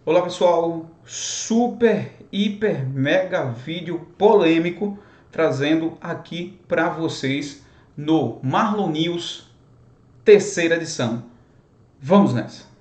Olá pessoal, super, hiper, mega vídeo polêmico trazendo aqui para vocês no Marlon News, terceira edição. Vamos nessa!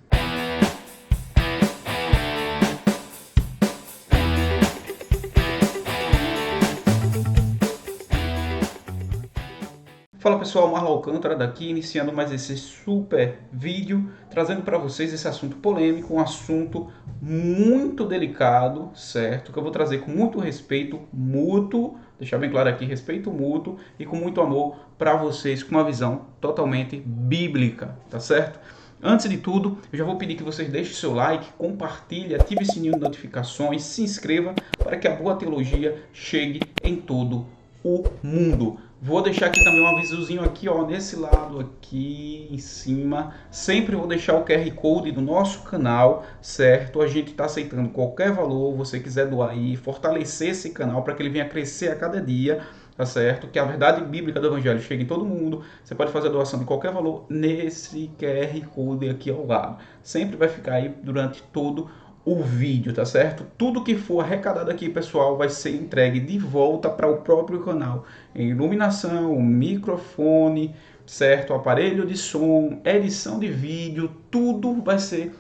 Fala pessoal, Marlon Alcântara daqui, iniciando mais esse super vídeo, trazendo para vocês esse assunto polêmico, um assunto muito delicado, certo? Que eu vou trazer com muito respeito mútuo, deixar bem claro aqui, respeito mútuo e com muito amor para vocês, com uma visão totalmente bíblica, tá certo? Antes de tudo, eu já vou pedir que vocês deixem seu like, compartilhe, ative o sininho de notificações, se inscreva para que a boa teologia chegue em todo o mundo. Vou deixar aqui também um avisozinho aqui, ó, nesse lado aqui em cima. Sempre vou deixar o QR Code do nosso canal, certo? A gente está aceitando qualquer valor, você quiser doar aí, fortalecer esse canal para que ele venha crescer a cada dia, tá certo? Que a verdade bíblica do Evangelho chegue em todo mundo. Você pode fazer a doação de qualquer valor nesse QR Code aqui ao lado. Sempre vai ficar aí durante todo o vídeo, tá certo? Tudo que for arrecadado aqui, pessoal, vai ser entregue de volta para o próprio canal. Iluminação, microfone, certo? Aparelho de som, edição de vídeo, tudo vai ser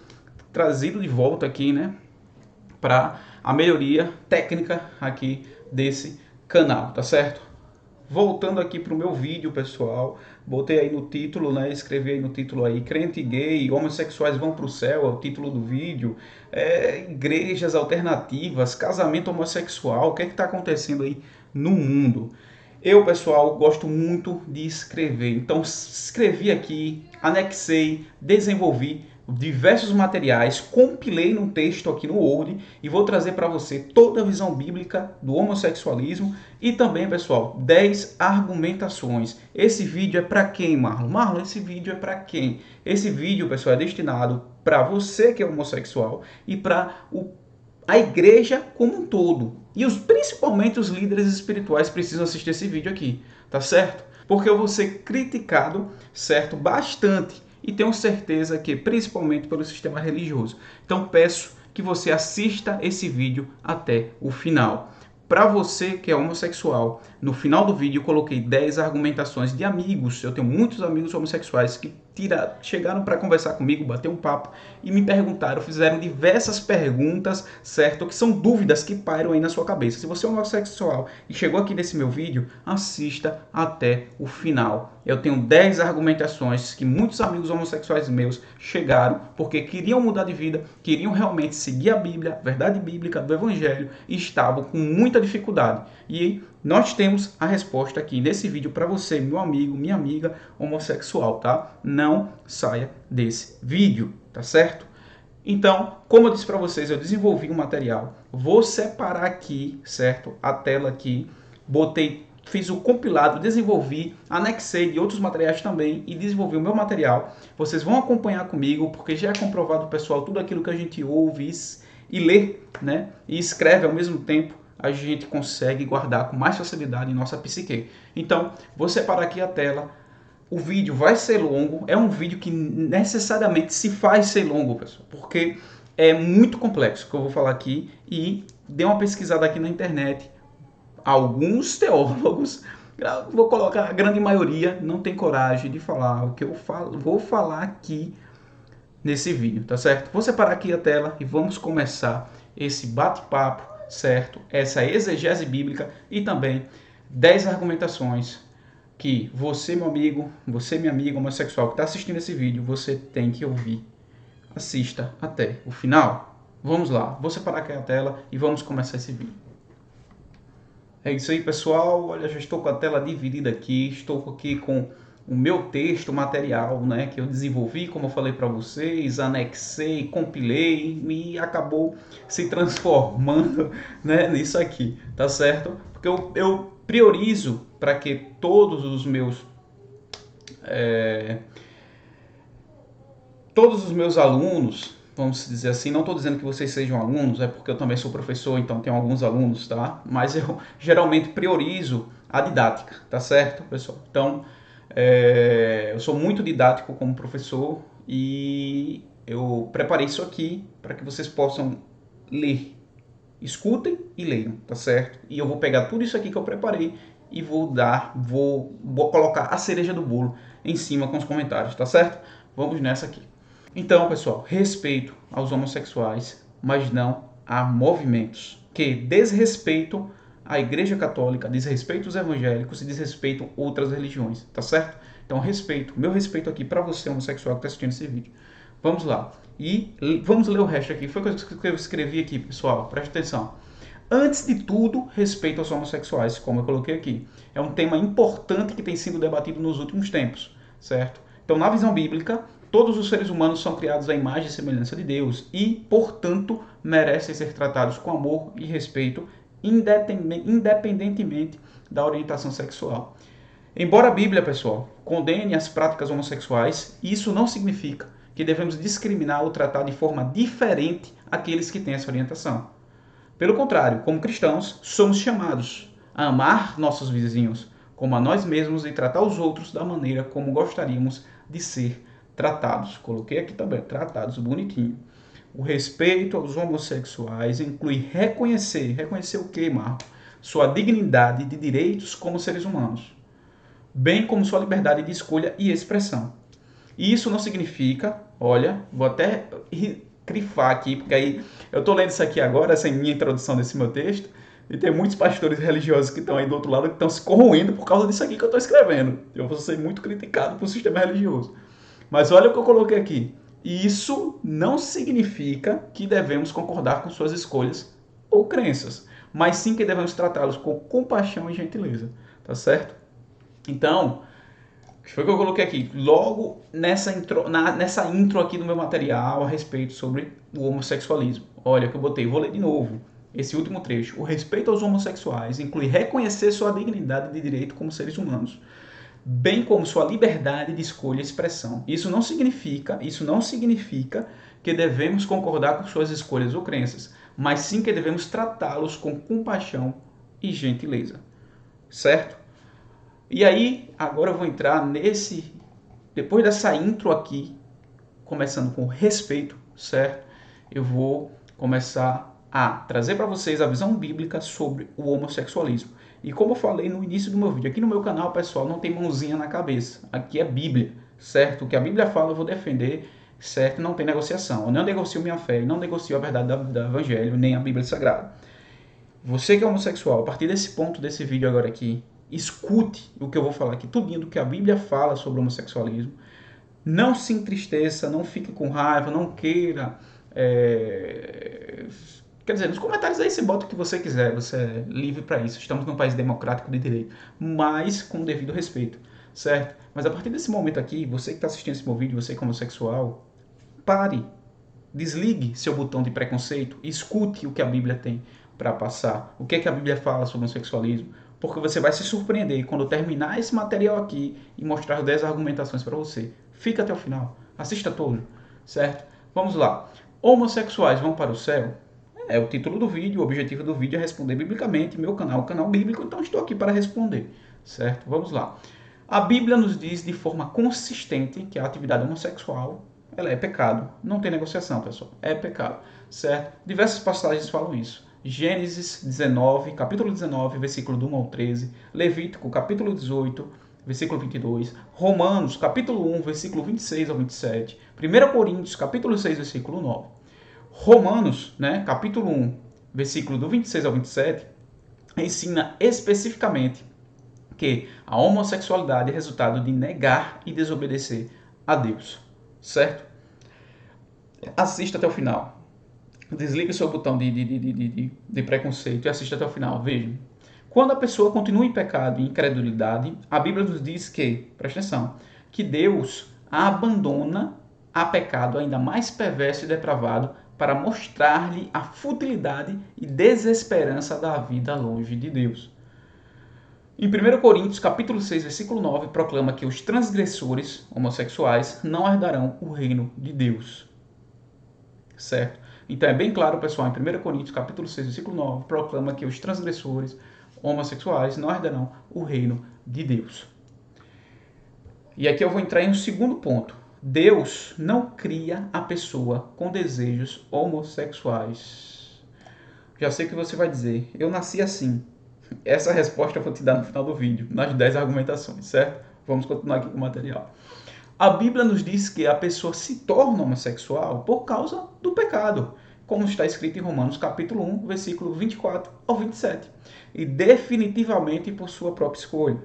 trazido de volta aqui, né? Para a melhoria técnica aqui desse canal, tá certo? Voltando aqui para o meu vídeo, pessoal, botei aí no título, né? Escrevi aí no título aí, crente gay, homossexuais vão para o céu, é o título do vídeo. Igrejas alternativas, casamento homossexual, o que é que está acontecendo aí no mundo? Eu, pessoal, gosto muito de escrever, então escrevi aqui, anexei, desenvolvi diversos materiais, compilei num texto aqui no Word e vou trazer para você toda a visão bíblica do homossexualismo e também, pessoal, 10 argumentações. Esse vídeo é para quem, Marlon? Marlon, esse vídeo é para quem? Esse vídeo, pessoal, é destinado para você que é homossexual e para a igreja como um todo. E principalmente os líderes espirituais precisam assistir esse vídeo aqui, tá certo? Porque eu vou ser criticado, certo, bastante. E tenho certeza que principalmente pelo sistema religioso. Então peço que você assista esse vídeo até o final. Para você que é homossexual, no final do vídeo eu coloquei 10 argumentações de amigos. Eu tenho muitos amigos homossexuais que chegaram para conversar comigo, bater um papo e me perguntaram, fizeram diversas perguntas, certo? Que são dúvidas que pairam aí na sua cabeça. Se você é homossexual e chegou aqui nesse meu vídeo, assista até o final. Eu tenho 10 argumentações que muitos amigos homossexuais meus chegaram porque queriam mudar de vida, queriam realmente seguir a Bíblia, a verdade bíblica do Evangelho e estavam com muita dificuldade. E nós temos a resposta aqui nesse vídeo para você, meu amigo, minha amiga homossexual, tá? Não saia desse vídeo, tá certo? Então, como eu disse para vocês, eu desenvolvi um material, vou separar aqui, certo? A tela aqui, fiz o compilado, desenvolvi, anexei de outros materiais também e desenvolvi o meu material. Vocês vão acompanhar comigo, porque já é comprovado, pessoal, tudo aquilo que a gente ouve e lê, né? E escreve ao mesmo tempo, a gente consegue guardar com mais facilidade em nossa psique. Então, vou separar aqui a tela. O vídeo vai ser longo, é um vídeo que necessariamente se faz ser longo, pessoal, porque é muito complexo o que eu vou falar aqui e dê uma pesquisada aqui na internet. Alguns teólogos, vou colocar a grande maioria, não tem coragem de falar o que eu vou falar aqui nesse vídeo, tá certo? Vou separar aqui a tela e vamos começar esse bate-papo, certo? Essa exegese bíblica e também 10 argumentações que você, meu amigo, você, minha amiga homossexual que está assistindo esse vídeo, você tem que ouvir. Assista até o final. Vamos lá, vou separar aqui a tela e vamos começar esse vídeo. É isso aí, pessoal. Olha, já estou com a tela dividida aqui, estou aqui com o meu texto, o material, né, que eu desenvolvi, como eu falei para vocês, anexei, compilei e acabou se transformando, né, nisso aqui, tá certo? Porque eu priorizo para que todos os meus alunos, vamos dizer assim, não estou dizendo que vocês sejam alunos, é porque eu também sou professor, então tenho alguns alunos, tá? Mas eu geralmente priorizo a didática, tá certo, pessoal? Então, eu sou muito didático como professor e eu preparei isso aqui para que vocês possam ler. Escutem e leiam, tá certo? E eu vou pegar tudo isso aqui que eu preparei e vou colocar a cereja do bolo em cima com os comentários, tá certo? Vamos nessa aqui. Então, pessoal, respeito aos homossexuais, mas não a movimentos que desrespeitam a Igreja Católica, desrespeitam os evangélicos e desrespeitam outras religiões, tá certo? Então, respeito, meu respeito aqui para você, homossexual, que está assistindo esse vídeo. Vamos lá. E vamos ler o resto aqui. Foi o que eu escrevi aqui, pessoal. Presta atenção. Antes de tudo, respeito aos homossexuais, como eu coloquei aqui. É um tema importante que tem sido debatido nos últimos tempos, certo? Então, na visão bíblica, todos os seres humanos são criados à imagem e semelhança de Deus e, portanto, merecem ser tratados com amor e respeito, independentemente da orientação sexual. Embora a Bíblia, pessoal, condene as práticas homossexuais, isso não significa que devemos discriminar ou tratar de forma diferente aqueles que têm essa orientação. Pelo contrário, como cristãos, somos chamados a amar nossos vizinhos como a nós mesmos e tratar os outros da maneira como gostaríamos de ser tratados. Coloquei aqui também, tratados, bonitinho. O respeito aos homossexuais inclui reconhecer o que, Marco? Sua dignidade de direitos como seres humanos, bem como sua liberdade de escolha e expressão. E isso não significa, olha, vou até grifar aqui, porque aí eu estou lendo isso aqui agora, essa é a minha introdução desse meu texto, e tem muitos pastores religiosos que estão aí do outro lado que estão se corroendo por causa disso aqui que eu estou escrevendo. Eu vou ser muito criticado por sistema religioso. Mas olha o que eu coloquei aqui. Isso não significa que devemos concordar com suas escolhas ou crenças, mas sim que devemos tratá-los com compaixão e gentileza, tá certo? Então, o que foi que eu coloquei aqui? Logo nessa intro aqui do meu material a respeito sobre o homossexualismo. Olha que eu botei, vou ler de novo esse último trecho. O respeito aos homossexuais inclui reconhecer sua dignidade de direito como seres humanos, bem como sua liberdade de escolha e expressão. Isso não significa que devemos concordar com suas escolhas ou crenças, mas sim que devemos tratá-los com compaixão e gentileza. Certo? E aí, agora eu vou entrar depois dessa intro aqui, começando com respeito, certo? Eu vou começar a trazer para vocês a visão bíblica sobre o homossexualismo. E como eu falei no início do meu vídeo, aqui no meu canal, pessoal, não tem mãozinha na cabeça. Aqui é Bíblia, certo? O que a Bíblia fala eu vou defender, certo? Não tem negociação. Eu não negocio minha fé, não negocio a verdade do Evangelho, nem a Bíblia Sagrada. Você que é homossexual, a partir desse ponto desse vídeo agora aqui, escute o que eu vou falar aqui, tudinho do que a Bíblia fala sobre o homossexualismo. Não se entristeça, não fique com raiva, não queira... Quer dizer, nos comentários aí você bota o que você quiser, você é livre para isso. Estamos num país democrático de direito, mas com devido respeito, certo? Mas a partir desse momento aqui, você que está assistindo esse meu vídeo, você que é homossexual, pare, desligue seu botão de preconceito e escute o que a Bíblia tem para passar. O que é que a Bíblia fala sobre o homossexualismo? Porque você vai se surpreender quando eu terminar esse material aqui e mostrar 10 argumentações para você. Fica até o final. Assista todo, certo? Vamos lá. Homossexuais vão para o céu? É o título do vídeo, o objetivo do vídeo é responder biblicamente. Meu canal é um canal bíblico, então estou aqui para responder, certo? Vamos lá. A Bíblia nos diz de forma consistente que a atividade homossexual ela é pecado. Não tem negociação, pessoal. É pecado, certo? Diversas passagens falam isso. Gênesis 19, capítulo 19, versículo do 1 ao 13. Levítico, capítulo 18, versículo 22. Romanos, capítulo 1, versículo 26 ao 27. 1 Coríntios, capítulo 6, versículo 9. Romanos, né, capítulo 1, versículo do 26 ao 27, ensina especificamente que a homossexualidade é resultado de negar e desobedecer a Deus, certo? Assista até o final. Desligue o seu botão de preconceito e assista até o final. Veja. Quando a pessoa continua em pecado e incredulidade, a Bíblia nos diz que, presta atenção, que Deus a abandona a pecado ainda mais perverso e depravado para mostrar-lhe a futilidade e desesperança da vida longe de Deus. Em 1 Coríntios, capítulo 6, versículo 9, proclama que os transgressores homossexuais não herdarão o reino de Deus. Certo? Então é bem claro, pessoal, em 1 Coríntios, capítulo 6, versículo 9, proclama que os transgressores homossexuais não herdarão o reino de Deus. E aqui eu vou entrar em um segundo ponto. Deus não cria a pessoa com desejos homossexuais. Já sei o que você vai dizer. Eu nasci assim. Essa resposta eu vou te dar no final do vídeo, nas 10 argumentações, certo? Vamos continuar aqui com o material. A Bíblia nos diz que a pessoa se torna homossexual por causa do pecado, como está escrito em Romanos capítulo 1, versículo 24 ao 27. E definitivamente por sua própria escolha.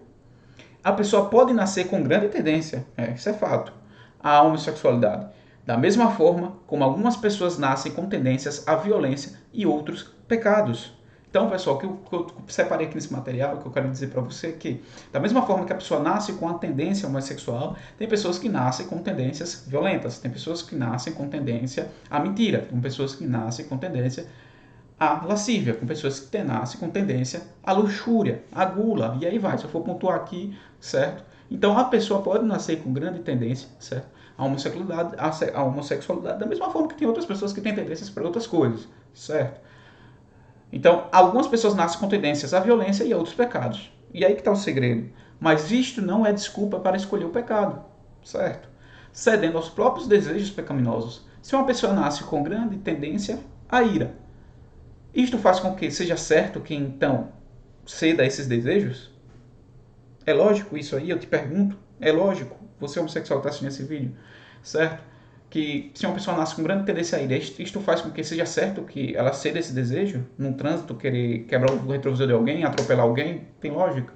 A pessoa pode nascer com grande tendência, isso é fato, à homossexualidade. Da mesma forma como algumas pessoas nascem com tendências à violência e outros pecados. Então, pessoal, o que eu separei aqui nesse material, o que eu quero dizer para você é que, da mesma forma que a pessoa nasce com a tendência homossexual, tem pessoas que nascem com tendências violentas, tem pessoas que nascem com tendência à mentira, tem pessoas que nascem com tendência à lascívia, com pessoas que nascem com tendência à luxúria, à gula, e aí vai, se eu for pontuar aqui, certo? Então, a pessoa pode nascer com grande tendência, certo? A homossexualidade, da mesma forma que tem outras pessoas que têm tendências para outras coisas, certo? Então, algumas pessoas nascem com tendências à violência e a outros pecados. E aí que está o segredo. Mas isto não é desculpa para escolher o pecado, certo? Cedendo aos próprios desejos pecaminosos. Se uma pessoa nasce com grande tendência à ira, isto faz com que seja certo que então ceda a esses desejos? É lógico isso aí? Eu te pergunto. É lógico? Você homossexual está assistindo esse vídeo, certo? Que se uma pessoa nasce com grande tendência a ira, isto faz com que seja certo que ela ceda esse desejo num trânsito, querer quebrar o retrovisor de alguém, atropelar alguém? Tem lógica?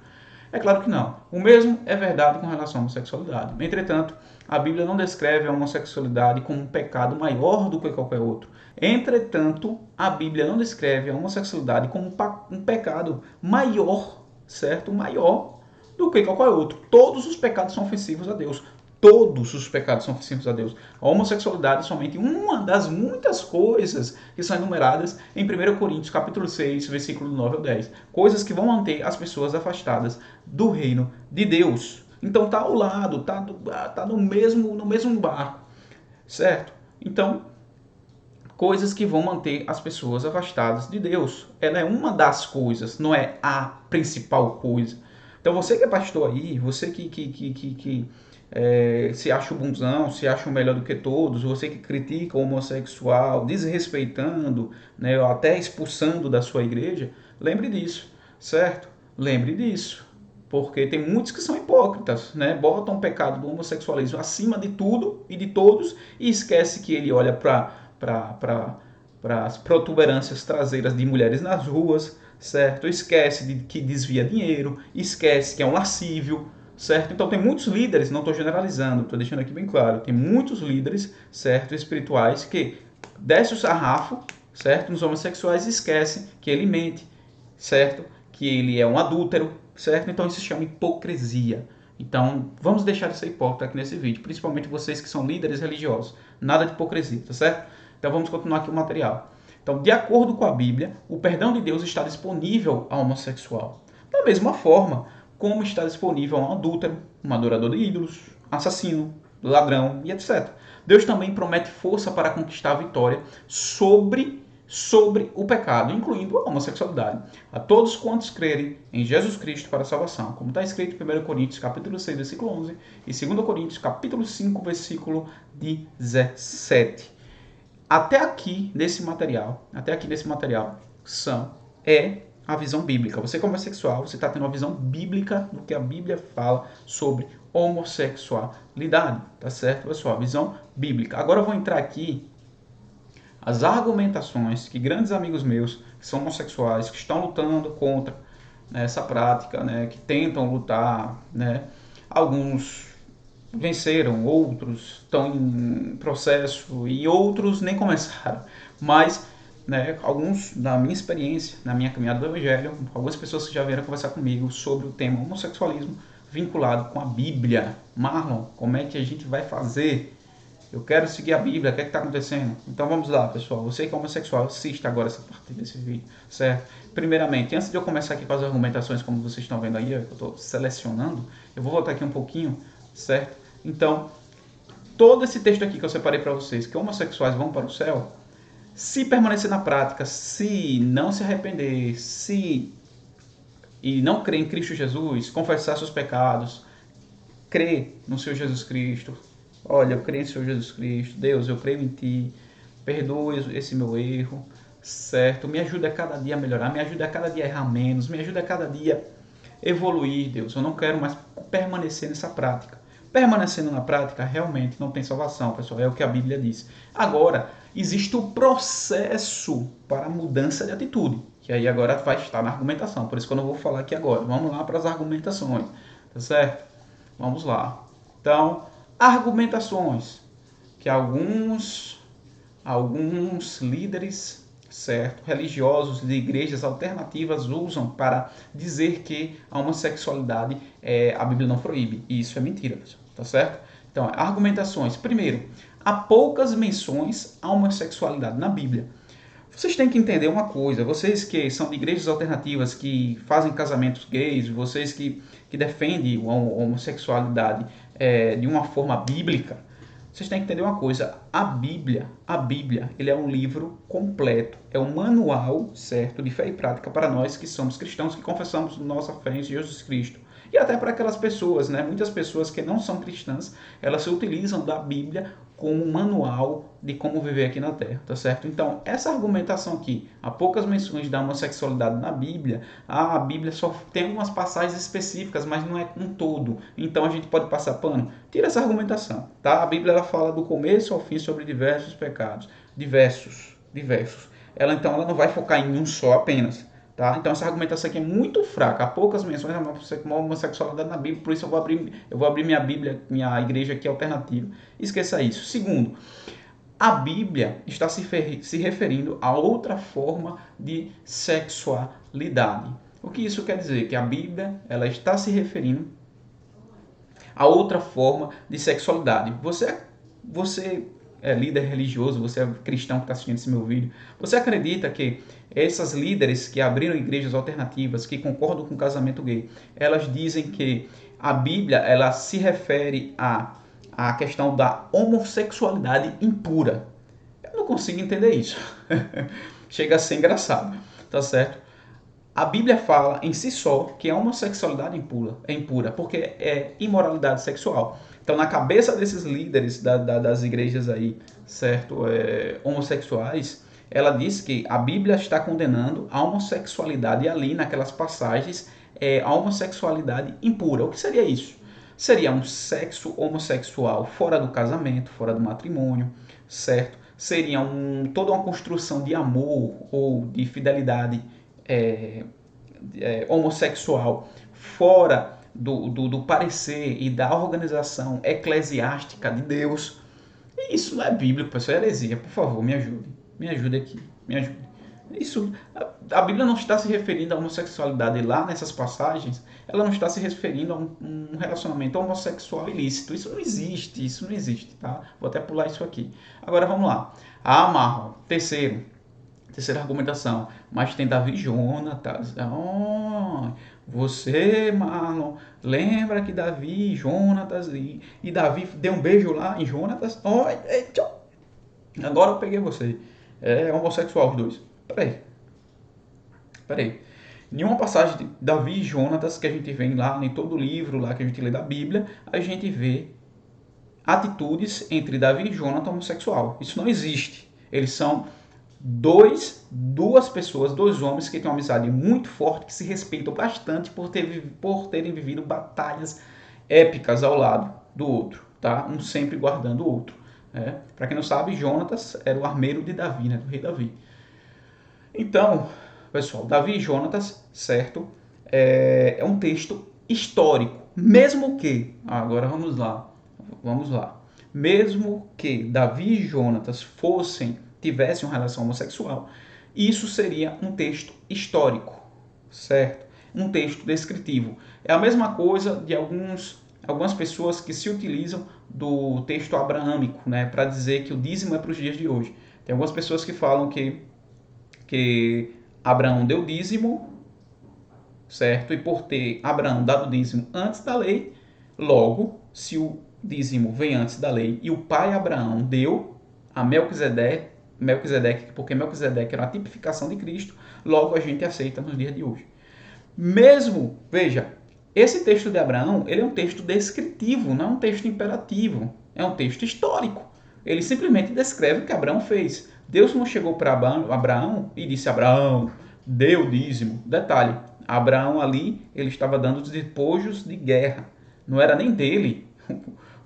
É claro que não. O mesmo é verdade com relação à homossexualidade. Entretanto, a Bíblia não descreve a homossexualidade como um pecado maior do que qualquer outro. Entretanto, a Bíblia não descreve a homossexualidade como um pecado maior, certo? Maior do que qualquer outro. Todos os pecados são ofensivos a Deus. Todos os pecados são ofensivos a Deus. A homossexualidade é somente uma das muitas coisas que são enumeradas em 1 Coríntios capítulo 6, versículo 9 ao 10. Coisas que vão manter as pessoas afastadas do reino de Deus. Então tá ao lado, tá no mesmo barco, certo? Então, coisas que vão manter as pessoas afastadas de Deus. Ela é uma das coisas, não é a principal coisa. Então você que é pastor aí, você que se acha o bonzão, se acha o melhor do que todos, você que critica o homossexual, desrespeitando, né, ou até expulsando da sua igreja, lembre disso, certo? Lembre disso. Porque tem muitos que são hipócritas, né? Botam o pecado do homossexualismo acima de tudo e de todos e esquece que ele olha para as protuberâncias traseiras de mulheres nas ruas, certo? Esquece de que desvia dinheiro, esquece que é um lascívio, certo? Então tem muitos líderes, não estou generalizando, estou deixando aqui bem claro, tem muitos líderes, certo, espirituais que desce o sarrafo, certo, nos homossexuais e esquece que ele mente, certo, que ele é um adúltero, certo? Então isso se chama hipocrisia. Então vamos deixar de ser hipócrita aqui nesse vídeo, principalmente vocês que são líderes religiosos. Nada de hipocrisia, tá certo? Então vamos continuar aqui o material. Então, de acordo com a Bíblia, o perdão de Deus está disponível ao homossexual. Da mesma forma como está disponível a um adúltero, um adorador de ídolos, assassino, ladrão e etc. Deus também promete força para conquistar a vitória sobre o pecado, incluindo a homossexualidade, a todos quantos crerem em Jesus Cristo para a salvação, como está escrito em 1 Coríntios capítulo 6, versículo 11 e 2 Coríntios capítulo 5, versículo 17. Até aqui nesse material, é a visão bíblica. Você como homossexual, você está tendo uma visão bíblica do que a Bíblia fala sobre homossexualidade, tá certo, pessoal? Visão bíblica. Agora eu vou entrar aqui as argumentações que grandes amigos meus, que são homossexuais, que estão lutando contra, né, essa prática, né, que tentam lutar, né, alguns venceram, outros estão em processo e outros nem começaram. Mas, né, alguns, na minha experiência, na minha caminhada do Evangelho, algumas pessoas que já vieram conversar comigo sobre o tema homossexualismo vinculado com a Bíblia. Marlon, como é que a gente vai fazer? Eu quero seguir a Bíblia, o que é que está acontecendo? Então vamos lá, pessoal. Você que é homossexual, assista agora essa parte desse vídeo, certo? Primeiramente, antes de eu começar aqui com as argumentações, como vocês estão vendo aí, eu estou selecionando, eu vou voltar aqui um pouquinho, certo? Então, todo esse texto aqui que eu separei para vocês, que homossexuais vão para o céu, se permanecer na prática, se não se arrepender, e não crer em Cristo Jesus, confessar seus pecados, crer no Senhor Jesus Cristo, olha, eu creio em Senhor Jesus Cristo, Deus, eu creio em Ti, perdoe esse meu erro, certo? Me ajuda a cada dia a melhorar, me ajuda a cada dia a errar menos, me ajuda a cada dia a evoluir, Deus. Eu não quero mais permanecer nessa prática. Permanecendo na prática realmente não tem salvação, pessoal, é o que a Bíblia diz. Agora, existe o processo para a mudança de atitude, que aí agora vai estar na argumentação, por isso que eu não vou falar aqui agora. Vamos lá para as argumentações, tá certo? Vamos lá. Então, argumentações que alguns líderes, certo, religiosos de igrejas alternativas usam para dizer que a homossexualidade a Bíblia não proíbe. E isso é mentira, pessoal, tá certo? Então, argumentações. Primeiro, há poucas menções à homossexualidade na Bíblia. Vocês têm que entender uma coisa, vocês que são de igrejas alternativas, que fazem casamentos gays, vocês que defendem a homossexualidade de uma forma bíblica, vocês têm que entender uma coisa, a Bíblia, ele é um livro completo, é um manual, certo, de fé e prática para nós que somos cristãos, que confessamos nossa fé em Jesus Cristo. E até para aquelas pessoas, né? Muitas pessoas que não são cristãs, elas se utilizam da Bíblia como um manual de como viver aqui na Terra, tá certo? Então, essa argumentação aqui, há poucas menções da homossexualidade na Bíblia, a Bíblia só tem algumas passagens específicas, mas não é um todo. Então, a gente pode passar pano? Tira essa argumentação, tá? A Bíblia ela fala do começo ao fim sobre diversos pecados, diversos. Ela não vai focar em um só apenas. Tá? Então essa argumentação aqui é muito fraca, há poucas menções à homossexualidade na Bíblia, por isso eu vou abrir minha Bíblia, minha igreja aqui alternativa. Esqueça isso. Segundo, a Bíblia está se referindo a outra forma de sexualidade. O que isso quer dizer? Que a Bíblia ela está se referindo a outra forma de sexualidade. Você é líder religioso, você é cristão que está assistindo esse meu vídeo, você acredita que essas líderes que abriram igrejas alternativas, que concordam com o casamento gay, elas dizem que a Bíblia ela se refere à questão da homossexualidade impura? Eu não consigo entender isso. Chega a ser engraçado, tá certo? A Bíblia fala em si só que a homossexualidade é impura, porque é imoralidade sexual. Então, na cabeça desses líderes das igrejas aí, certo, homossexuais, ela diz que a Bíblia está condenando a homossexualidade ali, naquelas passagens, a homossexualidade impura. O que seria isso? Seria um sexo homossexual fora do casamento, fora do matrimônio, certo? Seria toda uma construção de amor ou de fidelidade homossexual fora do parecer e da organização eclesiástica de Deus. E isso não é bíblico, pessoal, é heresia. Por favor, me ajude aqui, me ajude. A Bíblia não está se referindo à homossexualidade lá nessas passagens, ela não está se referindo a um relacionamento homossexual ilícito. Isso não existe, tá? Vou até pular isso aqui. Agora vamos lá. Marlon, terceira argumentação, mas tem Davi e Jonatas. Você, Marlon, lembra que Davi e Jonatas, e Davi deu um beijo lá em Jonatas? Agora eu peguei você. É homossexual os dois. Peraí. Nenhuma passagem de Davi e Jonatas que a gente vê lá, em todo livro lá que a gente lê da Bíblia, a gente vê atitudes entre Davi e Jonatas homossexual. Isso não existe. Eles são duas pessoas, dois homens que têm uma amizade muito forte, que se respeitam bastante por terem vivido batalhas épicas ao lado do outro, tá? Um sempre guardando o outro. Para quem não sabe, Jonatas era o armeiro de Davi, né? Do rei Davi. Então, pessoal, Davi e Jonatas, certo? É um texto histórico, mesmo que, agora vamos lá, mesmo que Davi e Jonatas tivessem uma relação homossexual, isso seria um texto histórico, certo? Um texto descritivo. É a mesma coisa de algumas pessoas que se utilizam do texto abraâmico, né, para dizer que o dízimo é para os dias de hoje. Tem algumas pessoas que falam que Abraão deu dízimo, certo? E por ter Abraão dado dízimo antes da lei, logo, se o dízimo vem antes da lei e o pai Abraão deu a Melquisedeque, porque Melquisedeque era a tipificação de Cristo, logo a gente aceita nos dias de hoje. Veja, esse texto de Abraão, ele é um texto descritivo, não é um texto imperativo, É um texto histórico. Ele simplesmente descreve o que Abraão fez. Deus não chegou para Abraão e disse: Abraão, dê o dízimo. Detalhe, Abraão ali, ele estava dando os despojos de guerra. Não era nem dele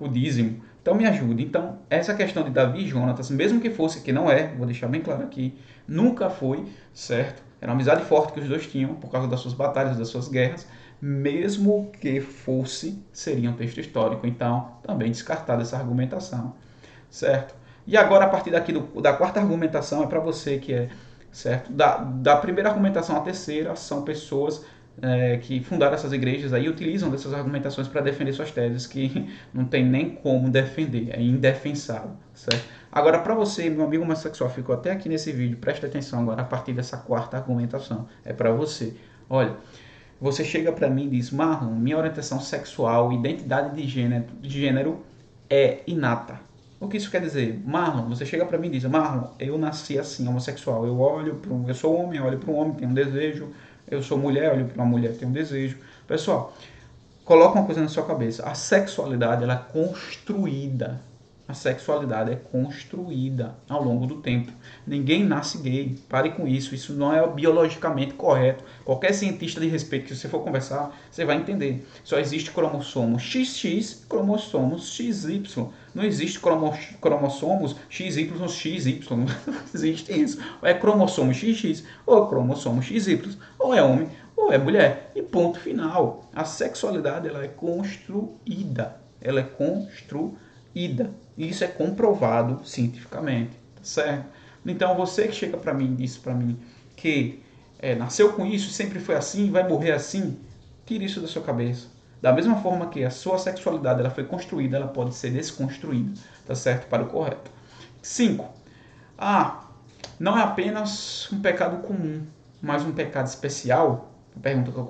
o dízimo. Então me ajude. Então, essa questão de Davi e Jonatas, mesmo que fosse, que não é, vou deixar bem claro aqui, nunca foi, certo? Era uma amizade forte que os dois tinham por causa das suas batalhas, das suas guerras, mesmo que fosse, seria um texto histórico. Então, também descartada essa argumentação, certo? E agora, a partir daqui da quarta argumentação, é para você que é, certo? Da primeira argumentação à terceira, são pessoas que fundaram essas igrejas aí, utilizam dessas argumentações para defender suas teses, que não tem nem como defender, é indefensável, certo? Agora, para você, meu amigo homossexual, ficou até aqui nesse vídeo, preste atenção agora, a partir dessa quarta argumentação, é para você. Olha, você chega para mim e diz: Marlon, minha orientação sexual, identidade de gênero é inata. O que isso quer dizer? Marlon, você chega para mim e diz: Marlon, eu nasci assim, homossexual. Eu sou homem, olho para um homem, tenho um desejo. Eu sou mulher, olho para uma mulher, tenho um desejo. Pessoal, coloca uma coisa na sua cabeça. A sexualidade, ela é construída. A sexualidade é construída ao longo do tempo. Ninguém nasce gay. Pare com isso. Isso não é biologicamente correto. Qualquer cientista de respeito que você for conversar, você vai entender. Só existe cromossomo XX e cromossomos XY. Não existe cromossomos XY, XY. Não existe isso. Ou é cromossomo XX ou é cromossomo XY. Ou é homem ou é mulher. E ponto final. A sexualidade, ela é construída. Ela é construída. E isso é comprovado cientificamente, tá certo? Então você que chega para mim e diz para mim que nasceu com isso, sempre foi assim, vai morrer assim, tire isso da sua cabeça. Da mesma forma que a sua sexualidade ela foi construída, ela pode ser desconstruída, tá certo? Para o correto. 5. Não é apenas um pecado comum, mas um pecado especial. A pergunta que eu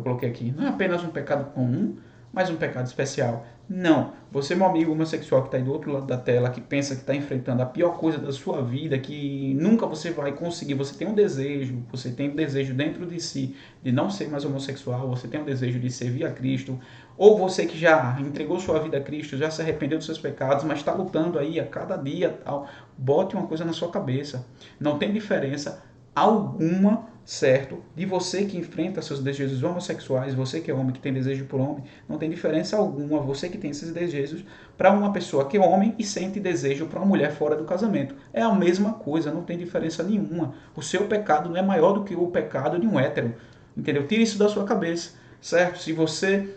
coloquei aqui, não é apenas um pecado comum, mas um pecado especial. Não. Você, meu amigo homossexual que está aí do outro lado da tela, que pensa que está enfrentando a pior coisa da sua vida, que nunca você vai conseguir, você tem um desejo dentro de si de não ser mais homossexual, você tem um desejo de servir a Cristo, ou você que já entregou sua vida a Cristo, já se arrependeu dos seus pecados, mas está lutando aí a cada dia, tal, bote uma coisa na sua cabeça. Não tem diferença alguma, certo? De você que enfrenta seus desejos homossexuais, você que é homem, que tem desejo por homem, não tem diferença alguma, você que tem esses desejos, para uma pessoa que é homem e sente desejo para uma mulher fora do casamento. É a mesma coisa, não tem diferença nenhuma. O seu pecado não é maior do que o pecado de um hétero, entendeu? Tire isso da sua cabeça, certo? Se você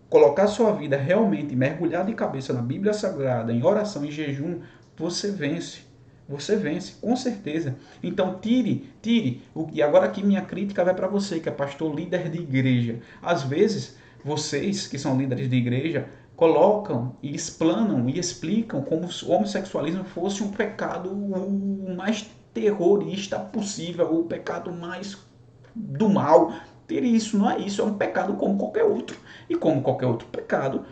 colocar sua vida realmente, mergulhar de cabeça na Bíblia Sagrada, em oração e jejum, você vence. Você vence, com certeza. Então tire. E agora aqui minha crítica vai para você, que é pastor líder de igreja. Às vezes, vocês que são líderes de igreja, colocam e explanam e explicam como se o homossexualismo fosse um pecado o mais terrorista possível, o pecado mais do mal. Tire isso, não é isso, é um pecado como qualquer outro. E como qualquer outro pecado,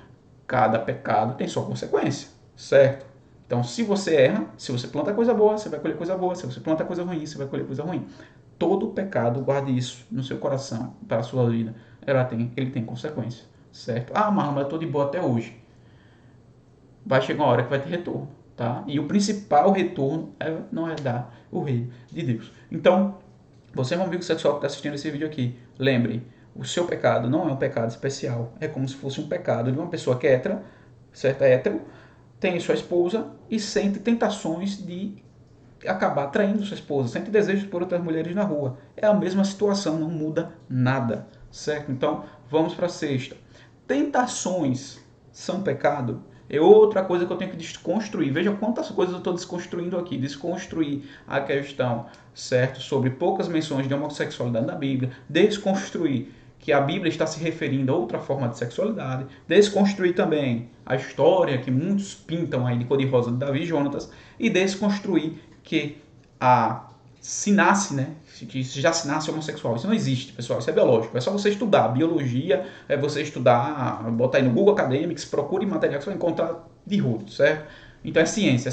cada pecado tem sua consequência, certo? Então, se você erra, se você planta coisa boa, você vai colher coisa boa. Se você planta coisa ruim, você vai colher coisa ruim. Todo pecado, guarde isso no seu coração, para a sua vida. Ele tem consequência, certo? Mas eu estou de boa até hoje. Vai chegar uma hora que vai ter retorno, tá? E o principal retorno não é dar o reino de Deus. Então, você, meu amigo sexual que está assistindo esse vídeo aqui, lembre, o seu pecado não é um pecado especial. É como se fosse um pecado de uma pessoa que é hétero, certo? É hétero, tem sua esposa e sente tentações de acabar traindo sua esposa, sente desejos por outras mulheres na rua. É a mesma situação, não muda nada, certo? Então, vamos para a sexta. Tentações são pecado? É outra coisa que eu tenho que desconstruir. Veja quantas coisas eu estou desconstruindo aqui. Desconstruir a questão, certo, sobre poucas menções de homossexualidade na Bíblia. Desconstruir que a Bíblia está se referindo a outra forma de sexualidade, desconstruir também a história que muitos pintam aí de cor-de-rosa de Davi e Jonatas, e desconstruir que se nasce, né? Que já se nasce homossexual. Isso não existe, pessoal. Isso é biológico. É só você estudar. Biologia é você estudar, botar aí no Google Academics, procure material que você vai encontrar de rodo, certo? Então é ciência,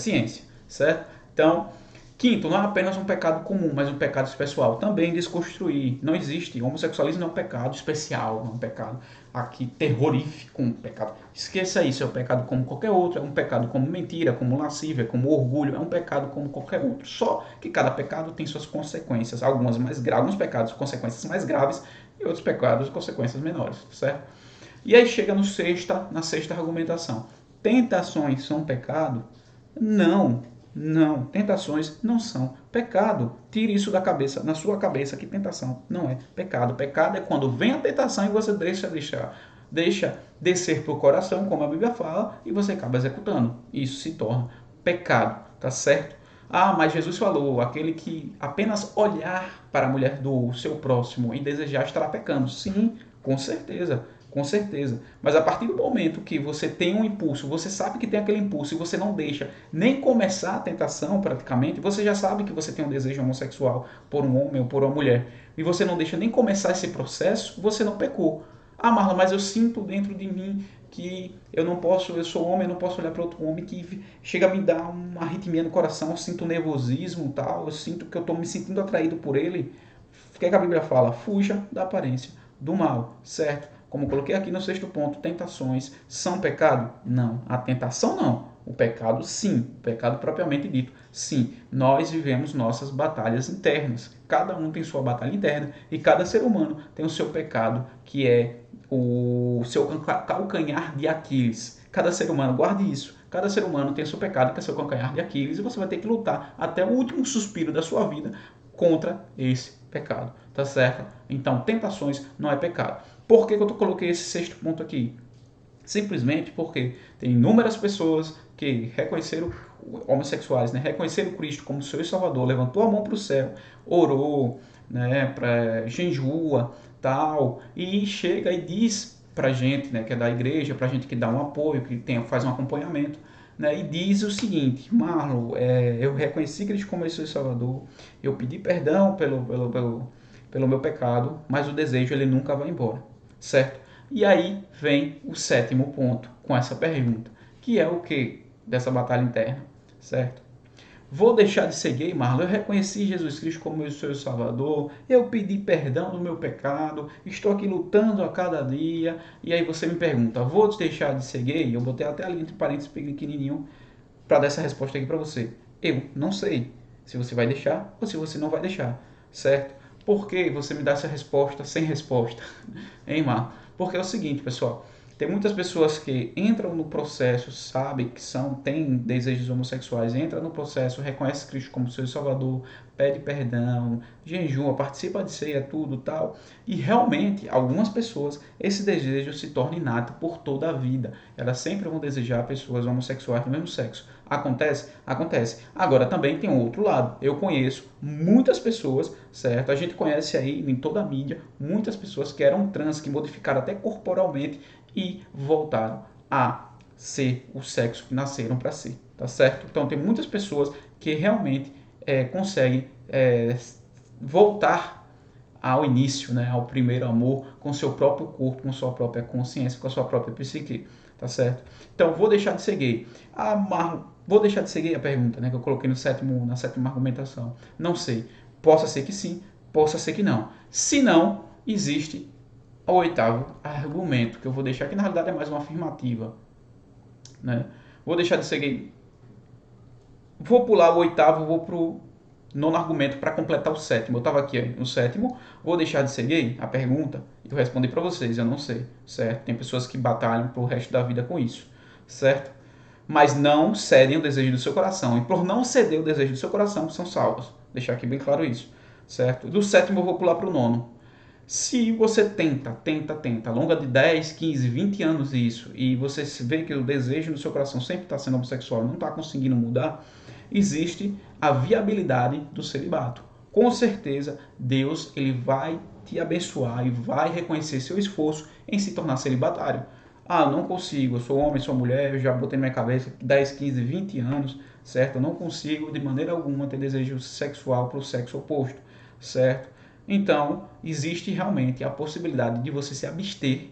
certo? Então, Quinto, não é apenas um pecado comum, mas um pecado especial. Também desconstruir. Não existe. Homossexualismo não é um pecado especial, não é um pecado aqui terrorífico, um pecado. Esqueça isso, é um pecado como qualquer outro, é um pecado como mentira, como lascívia, como orgulho, é um pecado como qualquer outro. Só que cada pecado tem suas consequências, algumas mais graves, alguns pecados consequências mais graves e outros pecados consequências menores, certo? E aí chega no na sexta argumentação. Tentações são pecado? Não, não. Tentações não são pecado. Tire isso da cabeça, na sua cabeça, que tentação não é pecado. Pecado é quando vem a tentação e você deixa descer para o coração, como a Bíblia fala, e você acaba executando. Isso se torna pecado, tá certo? Ah, mas Jesus falou, aquele que apenas olhar para a mulher do seu próximo e desejar estará pecando. Sim, com certeza. Com certeza. Mas a partir do momento que você tem um impulso, você sabe que tem aquele impulso e você não deixa nem começar a tentação praticamente, você já sabe que você tem um desejo homossexual por um homem ou por uma mulher, e você não deixa nem começar esse processo, você não pecou. Ah, Marlon, mas eu sinto dentro de mim que eu não posso, eu sou homem, eu não posso olhar para outro homem, que chega a me dar uma arritmia no coração, eu sinto nervosismo, tal, eu sinto que eu estou me sentindo atraído por ele. O que é que a Bíblia fala? Fuja da aparência do mal, certo? Como eu coloquei aqui no sexto ponto, tentações são pecado? Não. A tentação não. O pecado sim. O pecado propriamente dito, sim. Nós vivemos nossas batalhas internas. Cada um tem sua batalha interna e cada ser humano tem o seu pecado, que é o seu calcanhar de Aquiles. Cada ser humano, guarde isso. Cada ser humano tem o seu pecado, que é o seu calcanhar de Aquiles, e você vai ter que lutar até o último suspiro da sua vida contra esse pecado, tá certo? Então, tentações não é pecado. Por que eu coloquei esse sexto ponto aqui? Simplesmente porque tem inúmeras pessoas que reconheceram, homossexuais, né, reconheceram Cristo como seu Salvador, levantou a mão para o céu, orou, né, para jejua, tal, e chega e diz para gente, né, que é da igreja, para gente que dá um apoio, que faz um acompanhamento, né, e diz o seguinte: Marlon, eu reconheci Cristo como seu Salvador, eu pedi perdão pelo meu pecado, mas o desejo ele nunca vai embora, certo? E aí vem o sétimo ponto com essa pergunta, que é o que dessa batalha interna, certo? Vou deixar de ser gay, Marlon? Eu reconheci Jesus Cristo como meu seu Salvador, eu pedi perdão do meu pecado, estou aqui lutando a cada dia, e aí você me pergunta, vou deixar de ser gay? Eu botei até ali entre parênteses pequenininho para dar essa resposta aqui para você. Eu não sei se você vai deixar ou se você não vai deixar, certo? Por que você me dá essa resposta sem resposta? Hein, Mar? Porque é o seguinte, pessoal. Tem muitas pessoas que entram no processo, sabem que têm desejos homossexuais, entram no processo, reconhece Cristo como seu Salvador, pede perdão, jejua, participa de ceia, tudo tal. E realmente, algumas pessoas, esse desejo se torna inato por toda a vida. Elas sempre vão desejar pessoas homossexuais do mesmo sexo. Acontece? Acontece. Agora também tem um outro lado. Eu conheço muitas pessoas, certo? A gente conhece aí em toda a mídia muitas pessoas que eram trans, que modificaram até corporalmente e voltaram a ser o sexo que nasceram para ser, tá certo? Então tem muitas pessoas que realmente conseguem voltar ao início, né, ao primeiro amor, com seu próprio corpo, com sua própria consciência, com a sua própria psique, tá certo? Então, vou deixar de ser gay. Ah, Marlon, vou deixar de ser gay? A pergunta, né, que eu coloquei na sétima argumentação. Não sei. Possa ser que sim, possa ser que não. Se não, existe o oitavo argumento, que eu vou deixar aqui, na realidade é mais uma afirmativa, né? Vou deixar de ser gay. Vou pular o oitavo, vou pro nono argumento para completar o sétimo. Eu estava aqui no sétimo, vou deixar de ser gay? A pergunta, eu respondi para vocês, eu não sei, certo? Tem pessoas que batalham pro resto da vida com isso, certo? Mas não cedem o desejo do seu coração. E por não ceder o desejo do seu coração, são salvos. Deixar aqui bem claro isso, certo? Do sétimo eu vou pular para o nono. Se você tenta, ao longo de 10, 15, 20 anos isso, e você vê que o desejo no seu coração sempre está sendo homossexual, não está conseguindo mudar, existe a viabilidade do celibato. Com certeza, Deus ele vai te abençoar e vai reconhecer seu esforço em se tornar celibatário. Ah, não consigo, eu sou homem, sou mulher, eu já botei na minha cabeça 10, 15, 20 anos, certo? Eu não consigo de maneira alguma ter desejo sexual para o sexo oposto, certo? Então, existe realmente a possibilidade de você se abster,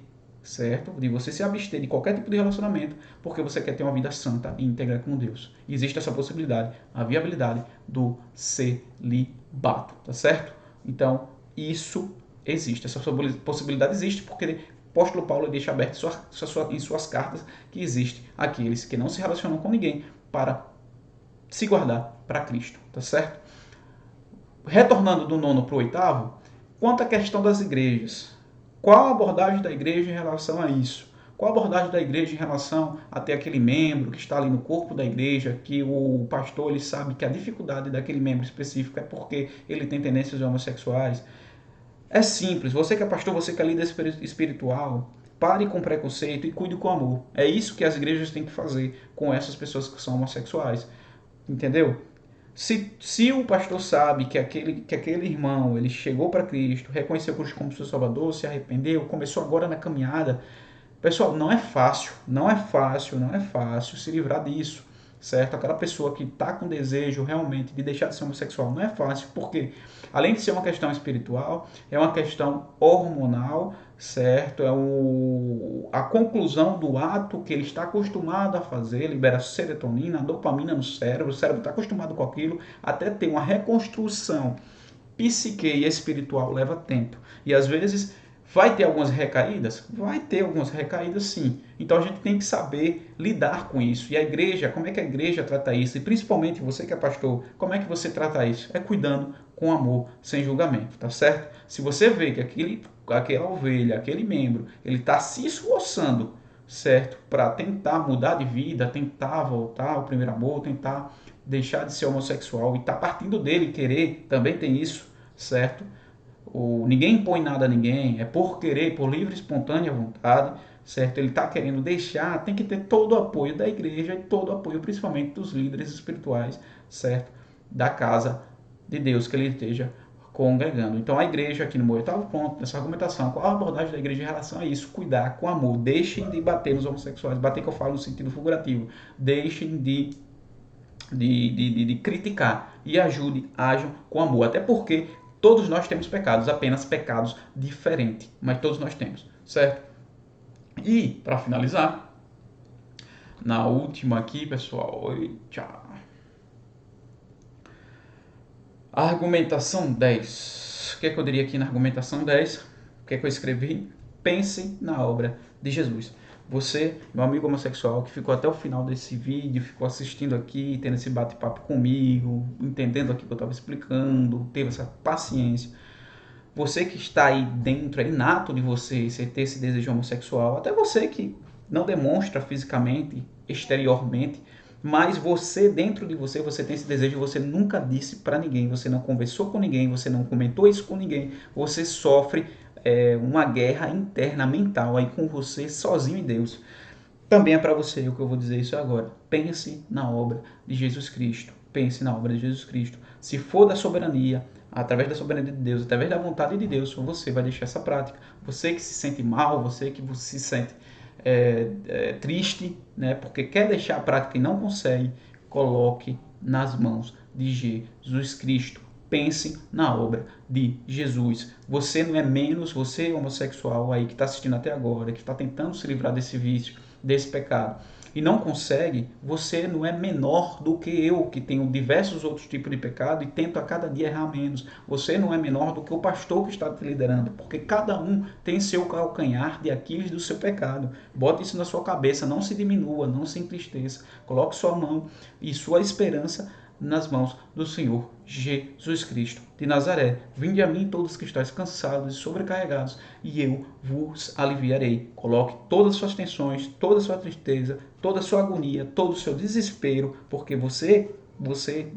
certo? De você se abster de qualquer tipo de relacionamento porque você quer ter uma vida santa e íntegra com Deus. Existe essa possibilidade, a viabilidade do celibato, tá certo? Então, isso existe, essa possibilidade existe porque o apóstolo Paulo deixa aberto em suas cartas que existe aqueles que não se relacionam com ninguém para se guardar para Cristo, tá certo? Retornando do nono para o oitavo, quanto à questão das igrejas, qual a abordagem da igreja em relação a isso? Qual a abordagem da igreja em relação a ter aquele membro que está ali no corpo da igreja, que o pastor ele sabe que a dificuldade daquele membro específico é porque ele tem tendências homossexuais? É simples, você que é pastor, você que é líder espiritual, pare com preconceito e cuide com amor. É isso que as igrejas têm que fazer com essas pessoas que são homossexuais. Entendeu? Se o pastor sabe que aquele irmão ele chegou para Cristo, reconheceu Cristo como seu Salvador, se arrependeu, começou agora na caminhada, pessoal, não é fácil, não é fácil, não é fácil se livrar disso, certo? Aquela pessoa que está com desejo realmente de deixar de ser homossexual, não é fácil, porque além de ser uma questão espiritual, é uma questão hormonal, certo? A conclusão do ato que ele está acostumado a fazer, libera serotonina, dopamina no cérebro, o cérebro está acostumado com aquilo, até ter uma reconstrução psique e espiritual leva tempo. E às vezes vai ter algumas recaídas? Vai ter algumas recaídas sim. Então a gente tem que saber lidar com isso. E a igreja, como é que a igreja trata isso? E principalmente você que é pastor, como é que você trata isso? É cuidando com amor, sem julgamento, tá certo? Se você vê que aquela ovelha, aquele membro, ele está se esforçando, certo? Para tentar mudar de vida, tentar voltar ao primeiro amor, tentar deixar de ser homossexual e está partindo dele querer, também tem isso, certo? Ninguém impõe nada a ninguém, é por querer, por livre e espontânea vontade, certo? Ele está querendo deixar, tem que ter todo o apoio da igreja e todo o apoio principalmente dos líderes espirituais, certo? Da casa de Deus que ele esteja congregando. Então a igreja, aqui no meu oitavo ponto, nessa argumentação, qual a abordagem da igreja em relação a isso? Cuidar com amor, deixem de bater nos homossexuais, bater que eu falo no sentido figurativo, deixem de criticar e ajam com amor. Até porque todos nós temos pecados, apenas pecados diferentes, mas todos nós temos, certo? E, para finalizar, na última aqui, pessoal, tchau. Argumentação 10. O que é que eu diria aqui na argumentação 10? O que é que eu escrevi? Pense na obra de Jesus. Você, meu amigo homossexual, que ficou até o final desse vídeo, ficou assistindo aqui, tendo esse bate-papo comigo, entendendo aqui o que eu estava explicando, teve essa paciência. Você que está aí dentro, é inato de você ter esse desejo homossexual, até você que não demonstra fisicamente, exteriormente, mas você, dentro de você, você tem esse desejo, você nunca disse para ninguém, você não conversou com ninguém, você não comentou isso com ninguém, você sofre uma guerra interna mental aí com você sozinho em Deus. Também é para você o que eu vou dizer isso agora. Pense na obra de Jesus Cristo. Pense na obra de Jesus Cristo. Se for da soberania, através da soberania de Deus, através da vontade de Deus, você vai deixar essa prática. Você que se sente mal, você que se sente triste, né, porque quer deixar a prática e não consegue, coloque nas mãos de Jesus Cristo. Pense na obra de Jesus. Você não é menos, você homossexual aí que está assistindo até agora, que está tentando se livrar desse vício, desse pecado, e não consegue, você não é menor do que eu, que tenho diversos outros tipos de pecado e tento a cada dia errar menos. Você não é menor do que o pastor que está te liderando, porque cada um tem seu calcanhar de Aquiles do seu pecado. Bote isso na sua cabeça, não se diminua, não se entristeça. Coloque sua mão e sua esperança nas mãos do Senhor Jesus Cristo de Nazaré. Vinde a mim todos que estáis cansados e sobrecarregados, e eu vos aliviarei. Coloque todas as suas tensões, toda a sua tristeza, toda a sua agonia, todo o seu desespero, porque você,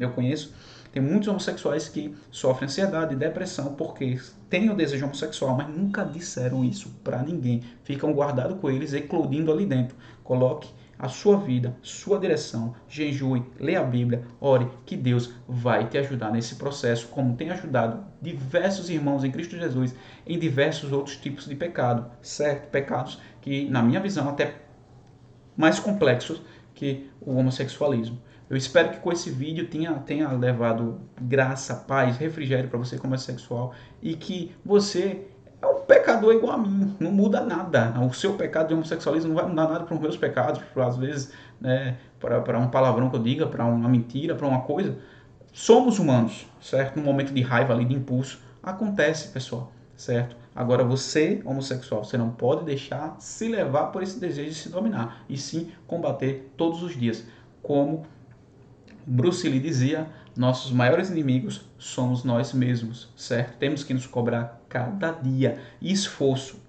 eu conheço, tem muitos homossexuais que sofrem ansiedade e depressão porque têm o desejo homossexual, mas nunca disseram isso para ninguém. Ficam guardados com eles, eclodindo ali dentro. Coloque a sua vida, sua direção, jejue, leia a Bíblia, ore, que Deus vai te ajudar nesse processo, como tem ajudado diversos irmãos em Cristo Jesus em diversos outros tipos de pecado, certo? Pecados que, na minha visão, até mais complexos que o homossexualismo. Eu espero que com esse vídeo tenha levado graça, paz, refrigério para você como homossexual e que você é um pecador igual a mim, não muda nada. O seu pecado de homossexualismo não vai mudar nada para os meus pecados, às vezes, né, para um palavrão que eu diga, para uma mentira, para uma coisa. Somos humanos, certo? No momento de raiva ali, de impulso, acontece, pessoal, certo? Agora você, homossexual, você não pode deixar se levar por esse desejo de se dominar, e sim combater todos os dias. Como Bruce Lee dizia, nossos maiores inimigos somos nós mesmos, certo? Temos que nos cobrar cada dia. E esforço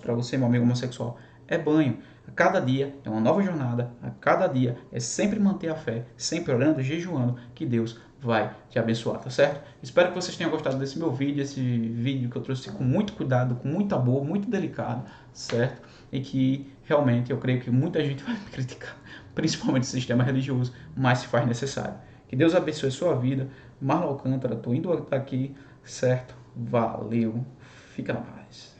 para você, meu amigo homossexual, é banho. A cada dia é uma nova jornada, a cada dia é sempre manter a fé, sempre orando, jejuando, que Deus vai te abençoar, tá certo? Espero que vocês tenham gostado desse meu vídeo, esse vídeo que eu trouxe com muito cuidado, com muito amor, muito delicado, certo? E que realmente eu creio que muita gente vai me criticar, principalmente o sistema religioso, mas se faz necessário. Que Deus abençoe a sua vida. Marlon Alcântara, tô indo aqui, certo? Valeu, fica na paz.